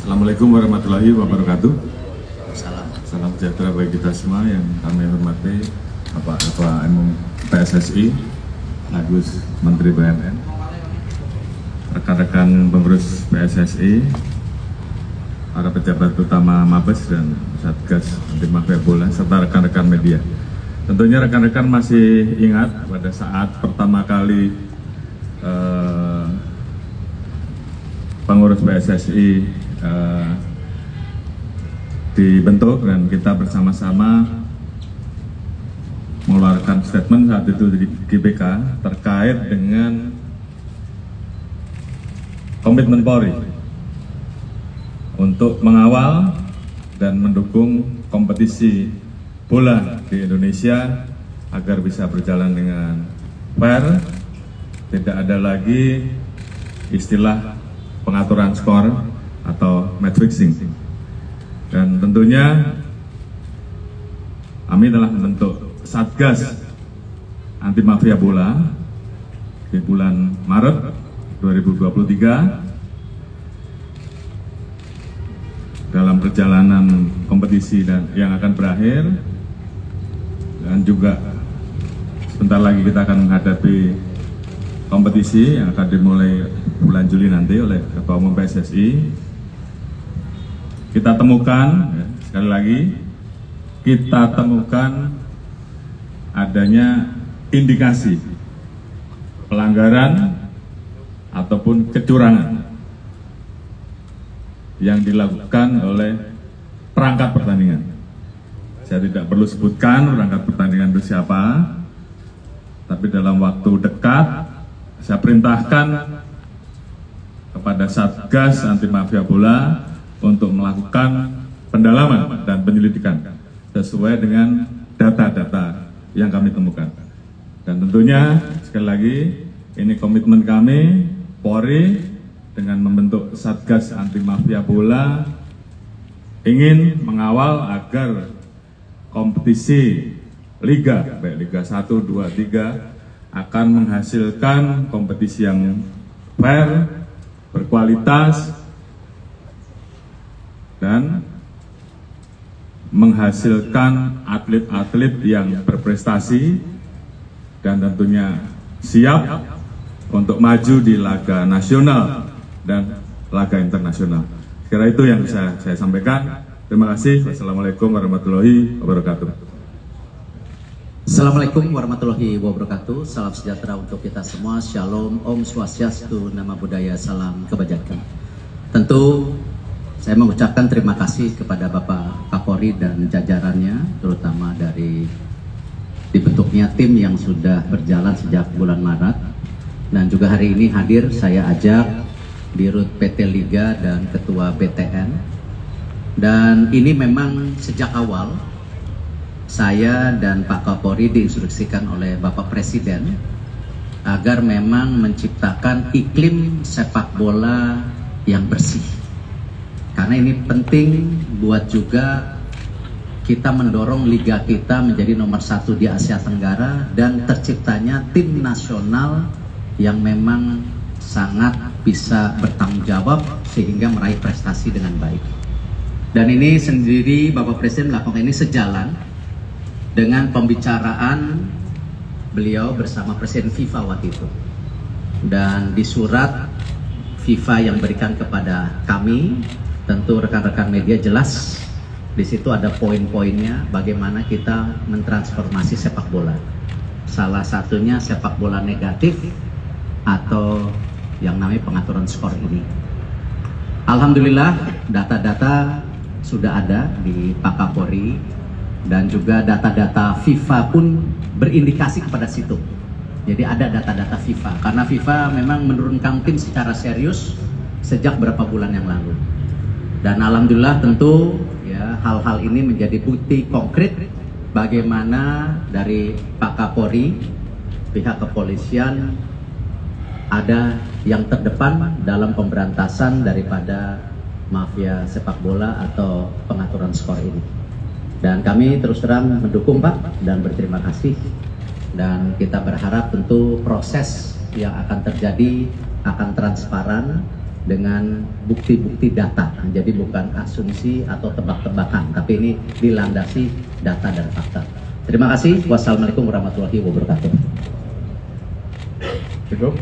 Assalamualaikum warahmatullahi wabarakatuh. Salam sejahtera bagi kita semua yang kami hormati Bapak Ketua Umum PSSI, Agus Menteri BUMN, rekan-rekan pengurus PSSI, para pejabat utama Mabes dan Satgas Anti Mafia Bola, serta rekan-rekan media. Tentunya rekan-rekan masih ingat pada saat pertama kali pengurus PSSI dibentuk dan kita bersama-sama mengeluarkan statement saat itu di GBK terkait dengan komitmen Polri untuk mengawal dan mendukung kompetisi bola di Indonesia agar bisa berjalan dengan fair, tidak ada lagi istilah pengaturan skor atau match fixing. Dan tentunya kami telah membentuk Satgas Anti Mafia Bola di bulan Maret 2023 dalam perjalanan kompetisi dan yang akan berakhir, dan juga sebentar lagi kita akan menghadapi kompetisi yang akan dimulai bulan Juli nanti oleh Ketua Umum PSSI. Kita temukan, sekali lagi, kita temukan adanya indikasi pelanggaran ataupun kecurangan yang dilakukan oleh perangkat pertandingan. Saya tidak perlu sebutkan perangkat pertandingan itu siapa, tapi dalam waktu dekat saya perintahkan kepada Satgas Anti Mafia Bola untuk melakukan pendalaman dan penyelidikan sesuai dengan data-data yang kami temukan. Dan tentunya sekali lagi ini komitmen kami Polri dengan membentuk Satgas Anti Mafia Bola ingin mengawal agar kompetisi Liga, baik Liga 1, 2, 3 akan menghasilkan kompetisi yang fair, berkualitas, dan menghasilkan atlet-atlet yang berprestasi dan tentunya siap untuk maju di laga nasional dan laga internasional. Kira itu yang bisa saya sampaikan. Terima kasih. Wassalamualaikum warahmatullahi wabarakatuh. Assalamualaikum warahmatullahi wabarakatuh. Salam sejahtera untuk kita semua. Shalom, Om Swastiastu, Nama Budaya, Salam Kebajikan. Tentu saya mengucapkan terima kasih kepada Bapak Kapolri dan jajarannya, terutama dari dibentuknya tim yang sudah berjalan sejak bulan Maret. Dan juga hari ini hadir saya ajak Dirut PT Liga dan Ketua BTN. Dan ini memang sejak awal saya dan Pak Kapolri diinstruksikan oleh Bapak Presiden agar memang menciptakan iklim sepak bola yang bersih. Karena ini penting buat juga kita mendorong liga kita menjadi nomor 1 di Asia Tenggara dan terciptanya tim nasional yang memang sangat bisa bertanggung jawab sehingga meraih prestasi dengan baik. Dan ini sendiri Bapak Presiden melakukan ini sejalan dengan pembicaraan beliau bersama Presiden FIFA waktu itu. Dan di surat FIFA yang berikan kepada kami, tentu rekan-rekan media jelas di situ ada poin-poinnya bagaimana kita mentransformasi sepak bola. Salah satunya sepak bola negatif atau yang namanya pengaturan skor ini. Alhamdulillah data-data sudah ada di Pak Kapolri dan juga data-data FIFA pun berindikasi kepada situ. Jadi ada data-data FIFA karena FIFA memang menurunkan tim secara serius sejak beberapa bulan yang lalu. Dan alhamdulillah tentu ya hal-hal ini menjadi bukti konkret bagaimana dari Pak Kapolri, pihak kepolisian ada yang terdepan dalam pemberantasan daripada mafia sepak bola atau pengaturan skor ini. Dan kami terus terang mendukung Pak dan berterima kasih. Dan kita berharap tentu proses yang akan terjadi akan transparan dengan bukti-bukti data. Jadi bukan asumsi atau tebak-tebakan, tapi ini dilandasi data dan fakta. Terima kasih. Wassalamualaikum warahmatullahi wabarakatuh. Cukup.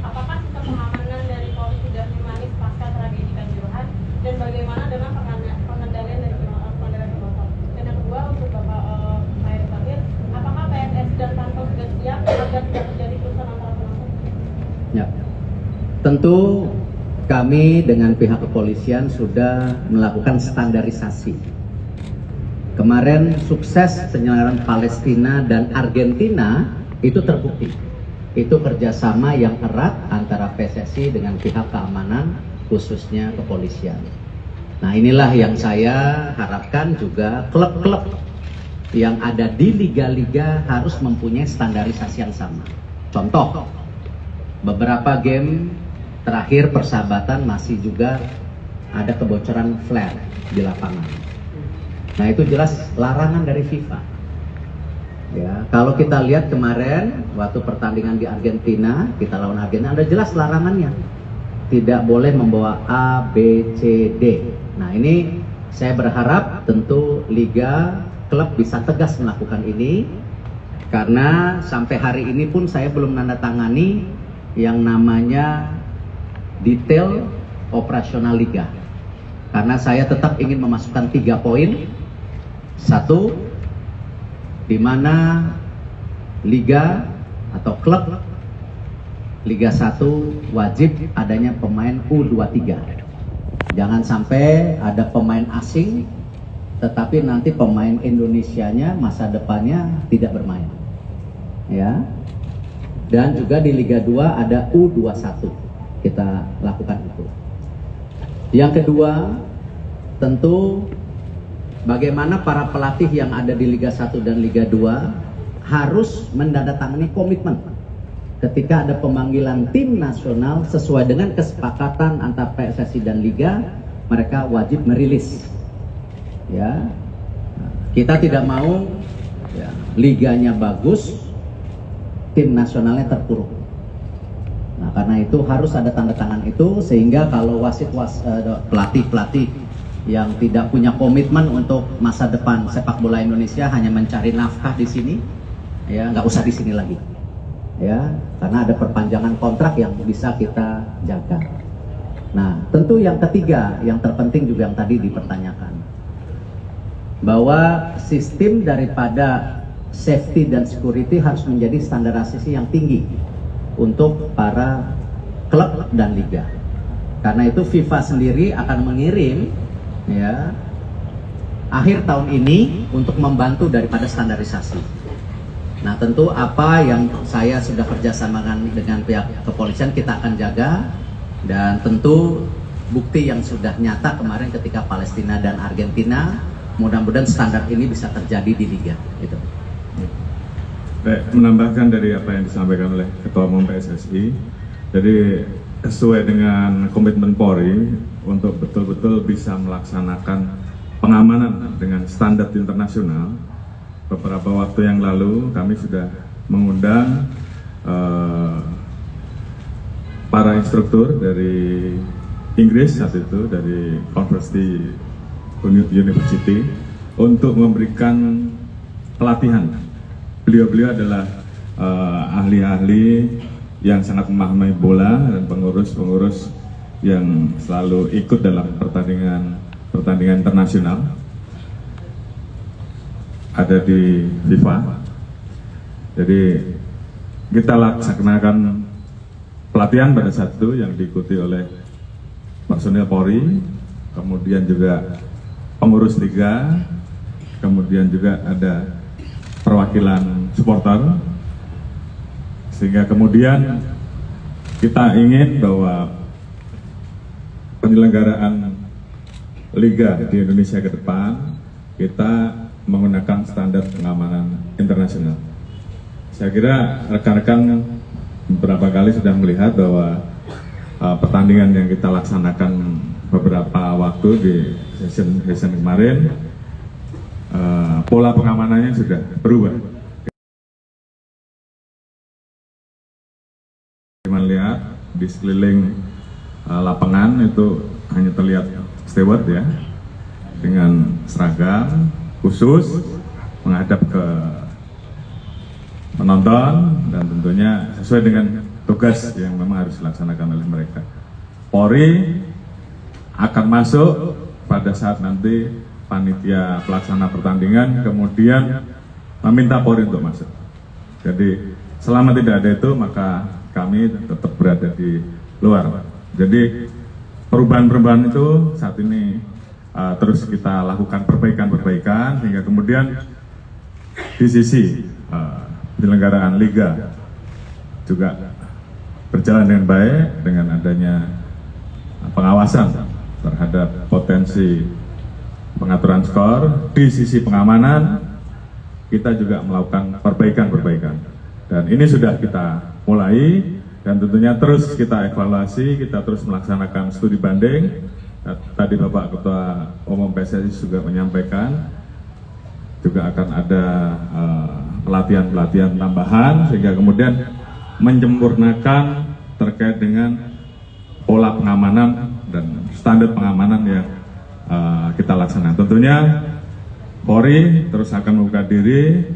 Apakah sistem pengamanan dari Polri sudah humanis pasca tragedi Kanjuruhan, dan bagaimana dengan pengendalian dari pengendalian penonton? Dan yang kedua, untuk Bapak Erick Thohir, apakah PSSI dan Pansel sudah siap agar tidak terjadi kerusuhan antara penonton? Ya, tentu kami dengan pihak kepolisian sudah melakukan standarisasi. Kemarin sukses penyelenggaraan Palestina dan Argentina itu terbukti. Itu kerjasama yang erat antara PSSI dengan pihak keamanan, khususnya kepolisian. Nah, inilah yang saya harapkan juga klub-klub yang ada di liga-liga harus mempunyai standarisasi yang sama. Contoh, beberapa game terakhir persahabatan masih juga ada kebocoran flare di lapangan. Nah, itu jelas larangan dari FIFA. Ya, kalau kita lihat kemarin waktu pertandingan di Argentina, kita lawan Argentina, ada jelas larangannya. Tidak boleh membawa A, B, C, D. Nah, ini saya berharap tentu liga, klub bisa tegas melakukan ini, karena sampai hari ini pun saya belum menandatangani yang namanya detail operasional liga. Karena saya tetap ingin memasukkan 3 poin. 1, di mana liga atau klub Liga 1 wajib adanya pemain U23. Jangan sampai ada pemain asing tetapi nanti pemain Indonesianya masa depannya tidak bermain. Ya. Dan juga di Liga 2 ada U21. Kita lakukan itu. Yang kedua, tentu bagaimana para pelatih yang ada di Liga 1 dan Liga 2 harus menandatangani komitmen ketika ada pemanggilan tim nasional sesuai dengan kesepakatan antara PSSI dan Liga, mereka wajib merilis. Ya, kita tidak mau ya, liganya bagus, tim nasionalnya terpuruk. Nah, karena itu harus ada tanda tangan itu, sehingga kalau pelatih-pelatih yang tidak punya komitmen untuk masa depan sepak bola Indonesia, hanya mencari nafkah di sini, ya nggak usah di sini lagi, ya, karena ada perpanjangan kontrak yang bisa kita jaga. Nah, tentu yang ketiga, yang terpenting juga yang tadi dipertanyakan, bahwa sistem daripada safety dan security harus menjadi standarisasi yang tinggi untuk para klub dan liga. Karena itu FIFA sendiri akan mengirim ya akhir tahun ini untuk membantu daripada standarisasi. Nah, tentu apa yang saya sudah kerjasamakan dengan pihak kepolisian kita akan jaga, dan tentu bukti yang sudah nyata kemarin ketika Palestina dan Argentina, mudah-mudahan standar ini bisa terjadi di liga. Gitu. Baik, menambahkan dari apa yang disampaikan oleh Ketua Umum PSSI, jadi sesuai dengan komitmen Polri untuk betul-betul bisa melaksanakan pengamanan dengan standar internasional. Beberapa waktu yang lalu kami sudah mengundang para instruktur dari Inggris saat itu, dari University untuk memberikan pelatihan. Beliau-beliau adalah ahli-ahli yang sangat memahami bola dan pengurus-pengurus yang selalu ikut dalam pertandingan internasional ada di FIFA. Jadi kita laksanakan pelatihan pada satu yang diikuti oleh personil Polri, kemudian juga pengurus liga, kemudian juga ada perwakilan supporter, sehingga kemudian kita ingin bahwa penyelenggaraan liga di Indonesia ke depan kita menggunakan standar pengamanan internasional. Saya kira rekan-rekan beberapa kali sudah melihat bahwa pertandingan yang kita laksanakan beberapa waktu di session kemarin, pola pengamanannya sudah berubah. teman lihat di sekeliling lapangan itu hanya terlihat steward ya, dengan seragam khusus menghadap ke penonton dan tentunya sesuai dengan tugas yang memang harus dilaksanakan oleh mereka. Polri akan masuk pada saat nanti panitia pelaksana pertandingan kemudian meminta Polri untuk masuk. Jadi selama tidak ada itu maka kami tetap berada di luar. Jadi perubahan-perubahan itu saat ini terus kita lakukan perbaikan sehingga kemudian di sisi penyelenggaraan liga juga berjalan dengan baik dengan adanya pengawasan terhadap potensi pengaturan skor. Di sisi pengamanan kita juga melakukan perbaikan dan ini sudah kita mulai dan tentunya terus kita evaluasi, kita terus melaksanakan studi banding. Tadi Bapak Ketua Umum PSSI juga menyampaikan juga akan ada pelatihan-pelatihan tambahan sehingga kemudian menyempurnakan terkait dengan pola pengamanan dan standar pengamanan yang kita laksanakan. Tentunya Polri terus akan membuka diri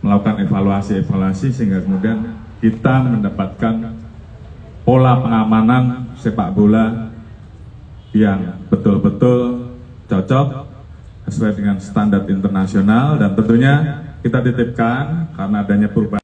melakukan evaluasi sehingga kemudian kita mendapatkan pola pengamanan sepak bola yang betul-betul cocok sesuai dengan standar internasional dan tentunya kita titipkan karena adanya perubahan.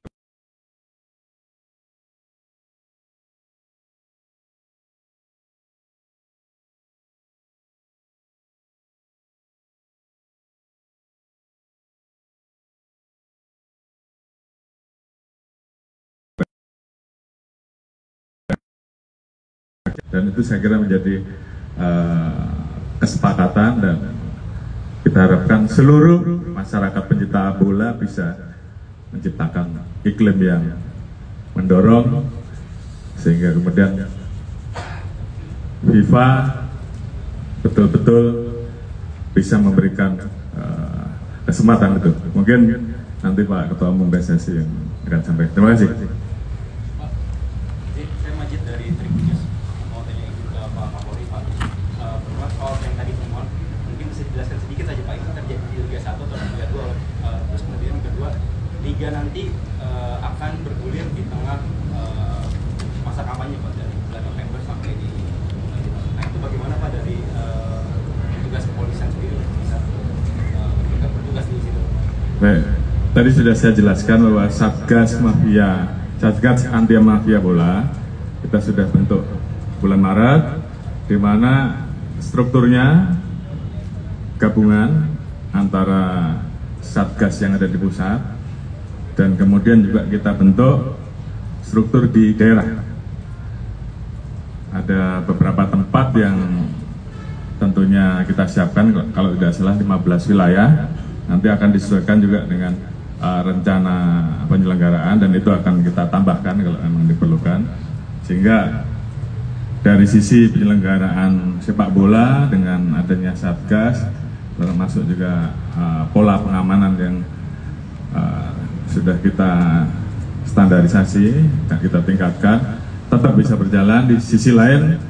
Dan itu saya kira menjadi kesepakatan dan kita harapkan seluruh masyarakat pencinta bola bisa menciptakan iklim yang mendorong sehingga kemudian FIFA betul-betul bisa memberikan kesempatan itu. Mungkin nanti Pak Ketua Umum PSSI yang akan sampaikan. Terima kasih. Saya Majid dari Tribunnews. Mau tanya ke Pak Kapolri, Pak. Berbuat soal yang tadi temuan, mungkin bisa dijelaskan sedikit saja Pak, itu terjadi di Liga 1 atau Liga 2. Terus kemudian kedua, Liga nanti akan bergulir di tengah masa kampanye Pak, dari bulan November sampai di nah itu bagaimana Pak dari tugas kepolisian sendiri bisa bertugas di situ? Baik, tadi sudah saya jelaskan bahwa Satgas Anti Mafia Bola kita sudah bentuk bulan Maret, di mana strukturnya gabungan antara Satgas yang ada di pusat dan kemudian juga kita bentuk struktur di daerah. Ada beberapa tempat yang tentunya kita siapkan, kalau tidak salah 15 wilayah, nanti akan disesuaikan juga dengan rencana penyelenggaraan dan itu akan kita tambahkan kalau memang diperlukan. Sehingga dari sisi penyelenggaraan sepak bola dengan adanya Satgas, termasuk juga pola pengamanan yang sudah kita standarisasi dan kita tingkatkan, tetap bisa berjalan. Di sisi lain,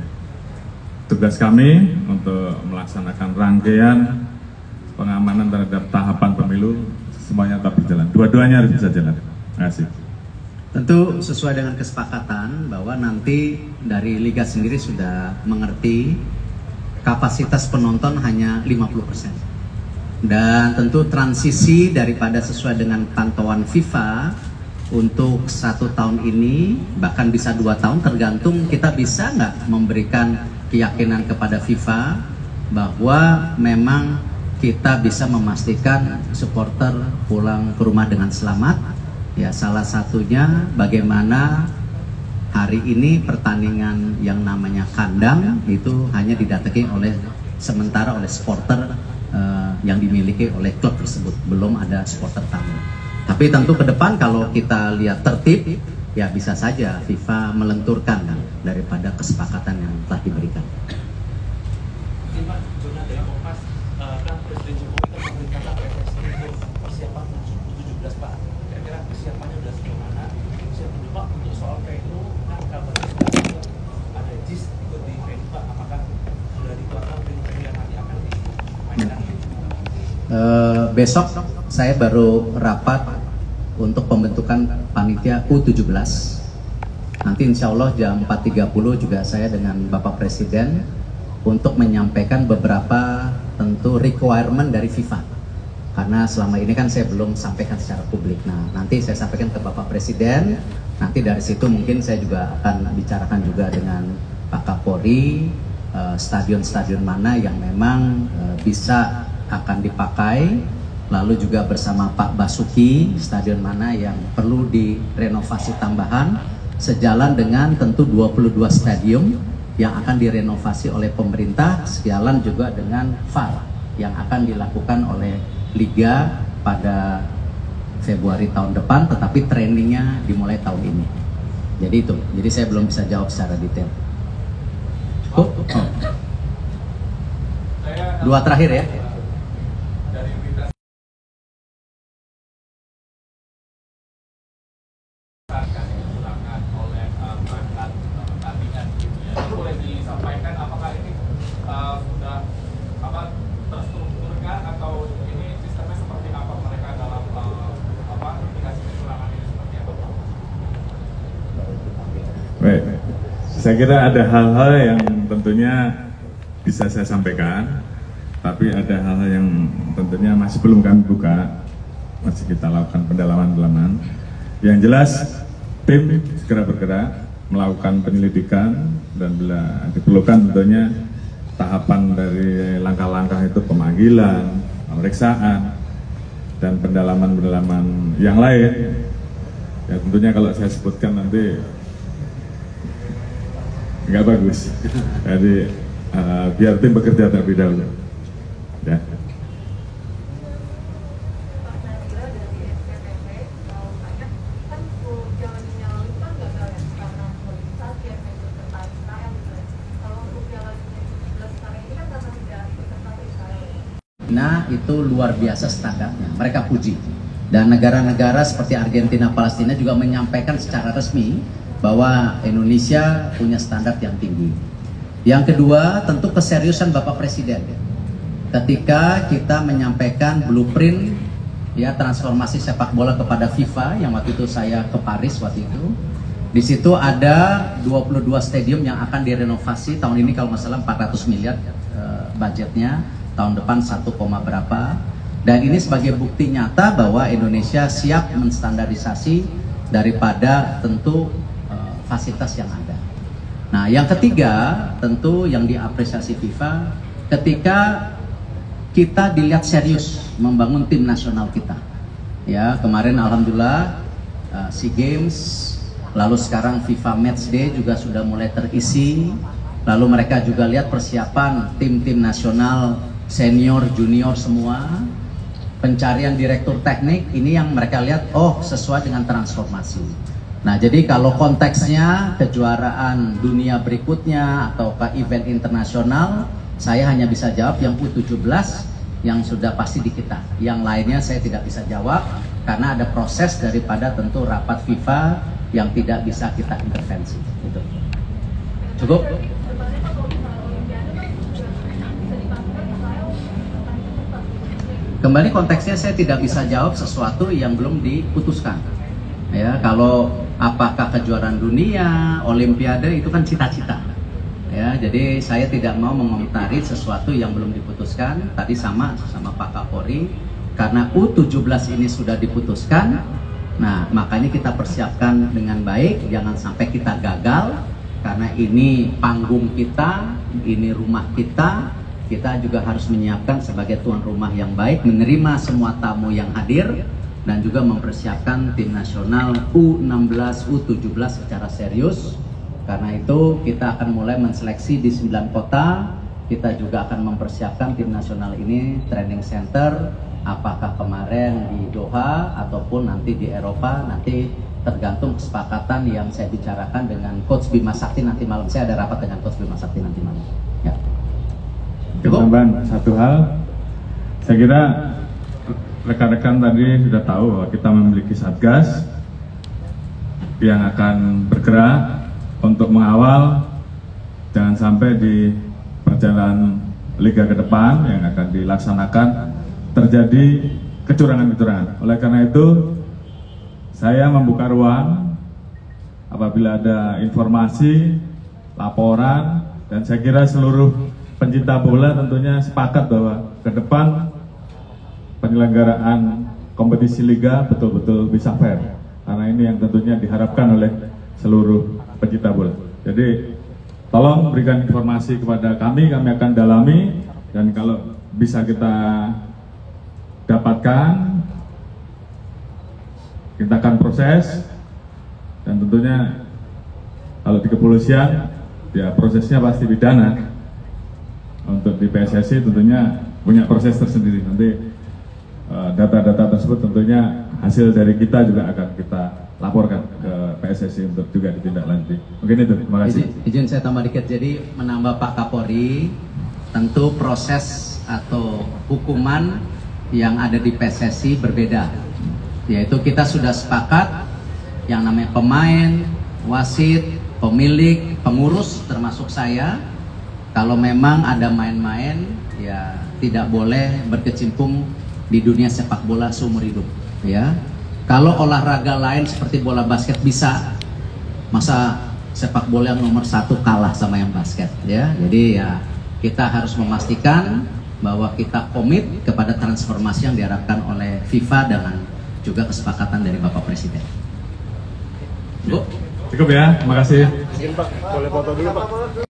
tugas kami untuk melaksanakan rangkaian pengamanan terhadap tahapan pemilu semuanya tetap berjalan. Dua-duanya harus bisa jalan. Terima kasih. Tentu sesuai dengan kesepakatan bahwa nanti dari Liga sendiri sudah mengerti kapasitas penonton hanya 50%. Dan tentu transisi daripada sesuai dengan pantauan FIFA untuk 1 tahun ini, bahkan bisa 2 tahun, tergantung kita bisa nggak memberikan keyakinan kepada FIFA bahwa memang kita bisa memastikan supporter pulang ke rumah dengan selamat. Ya, salah satunya bagaimana hari ini pertandingan yang namanya kandang itu hanya didatangi oleh sementara oleh supporter yang dimiliki oleh klub tersebut, belum ada supporter tamu. Tapi tentu ke depan kalau kita lihat tertib, ya bisa saja FIFA melenturkan daripada kesepakatan yang telah diberikan. Kan Presiden Jokowi kan memerintahkan PSSI untuk persiapan 17 Pak. Kira-kira persiapannya sudah sejauh mana? Persiapan Pak untuk soal venue kan besok saya baru rapat untuk pembentukan panitia U17. Nanti insya Allah jam 4.30 juga saya dengan Bapak Presiden untuk menyampaikan beberapa tentu requirement dari FIFA. Karena selama ini kan saya belum sampaikan secara publik. Nah, nanti saya sampaikan ke Bapak Presiden. Nanti dari situ mungkin saya juga akan bicarakan juga dengan Pak Kapolri, stadion-stadion mana yang memang bisa akan dipakai. Lalu juga bersama Pak Basuki, stadion mana yang perlu direnovasi tambahan. Sejalan dengan tentu 22 stadion yang akan direnovasi oleh pemerintah. Sejalan juga dengan VAR yang akan dilakukan oleh Liga pada Februari tahun depan, tetapi trainingnya dimulai tahun ini. Jadi itu, jadi saya belum bisa jawab secara detail. Cukup? Oh. Dua terakhir ya. Baik, saya kira ada hal-hal yang tentunya bisa saya sampaikan, tapi ada hal-hal yang tentunya masih belum kami buka, masih kita lakukan pendalaman-pendalaman. Yang jelas, tim segera bergerak, melakukan penyelidikan, dan bila diperlukan tentunya tahapan dari langkah-langkah itu pemanggilan, pemeriksaan, dan pendalaman-pendalaman yang lain. Ya tentunya kalau saya sebutkan nanti nggak bagus, jadi biar tim bekerja terlebih dahulu. Ya. Nah, itu luar biasa standarnya, mereka puji. Dan negara-negara seperti Argentina, Palestina juga menyampaikan secara resmi bahwa Indonesia punya standar yang tinggi. Yang kedua, tentu keseriusan Bapak Presiden. Ketika kita menyampaikan blueprint ya transformasi sepak bola kepada FIFA, yang waktu itu saya ke Paris waktu itu. Di situ ada 22 stadium yang akan direnovasi tahun ini, kalau nggak salah 400 miliar budgetnya, tahun depan 1, berapa. Dan ini sebagai bukti nyata bahwa Indonesia siap menstandarisasi daripada tentu fasilitas yang ada. Nah, yang ketiga tentu yang diapresiasi FIFA ketika kita dilihat serius membangun tim nasional kita. Ya, kemarin alhamdulillah SEA Games, lalu sekarang FIFA Matchday juga sudah mulai terisi. Lalu mereka juga lihat persiapan tim-tim nasional senior, junior semua. Pencarian direktur teknik ini yang mereka lihat, oh sesuai dengan transformasi. Nah, jadi kalau konteksnya kejuaraan dunia berikutnya atau ke event internasional, saya hanya bisa jawab yang U17 yang sudah pasti di kita. Yang lainnya saya tidak bisa jawab karena ada proses daripada tentu rapat FIFA yang tidak bisa kita intervensi. Gitu. Cukup? Kembali konteksnya saya tidak bisa jawab sesuatu yang belum diputuskan. Ya, kalau apakah kejuaraan dunia, olimpiade itu kan cita-cita. Ya, jadi saya tidak mau mengomentari sesuatu yang belum diputuskan. Tadi sama Pak Kapolri, karena U17 ini sudah diputuskan. Nah, makanya kita persiapkan dengan baik, jangan sampai kita gagal karena ini panggung kita, ini rumah kita. Kita juga harus menyiapkan sebagai tuan rumah yang baik, menerima semua tamu yang hadir, dan juga mempersiapkan tim nasional U16, U17 secara serius. Karena itu kita akan mulai menseleksi di 9 kota. Kita juga akan mempersiapkan tim nasional ini training center, apakah kemarin di Doha ataupun nanti di Eropa. Nanti tergantung kesepakatan yang saya bicarakan dengan Coach Bima Sakti nanti malam. Saya ada rapat dengan Coach Bima Sakti nanti malam. Ya. Tambahan satu hal, saya kira rekan-rekan tadi sudah tahu bahwa kita memiliki satgas yang akan bergerak untuk mengawal jangan sampai di perjalanan liga ke depan yang akan dilaksanakan terjadi kecurangan-kecurangan. Oleh karena itu, saya membuka ruang apabila ada informasi, laporan, dan saya kira seluruh pencinta bola tentunya sepakat bahwa ke depan penyelenggaraan kompetisi liga betul-betul bisa fair. Karena ini yang tentunya diharapkan oleh seluruh pencinta bola. Jadi tolong berikan informasi kepada kami akan dalami, dan kalau bisa kita dapatkan, kita akan proses, dan tentunya kalau di kepolisian ya prosesnya pasti pidana. Untuk di PSSI tentunya punya proses tersendiri. Nanti data-data tersebut tentunya hasil dari kita juga akan kita laporkan ke PSSI untuk juga ditindaklanjuti. Mungkin itu, terima kasih. Izin saya tambah dikit, jadi menambah Pak Kapolri, tentu proses atau hukuman yang ada di PSSI berbeda. Yaitu kita sudah sepakat yang namanya pemain, wasit, pemilik, pengurus termasuk saya, kalau memang ada main-main ya tidak boleh berkecimpung di dunia sepak bola seumur hidup, ya. Kalau olahraga lain seperti bola basket bisa, masa sepak bola yang nomor 1 kalah sama yang basket, ya. Jadi ya kita harus memastikan bahwa kita komit kepada transformasi yang diharapkan oleh FIFA dengan juga kesepakatan dari Bapak Presiden. Bu. Cukup ya, terima kasih. Pak, boleh foto dulu Pak.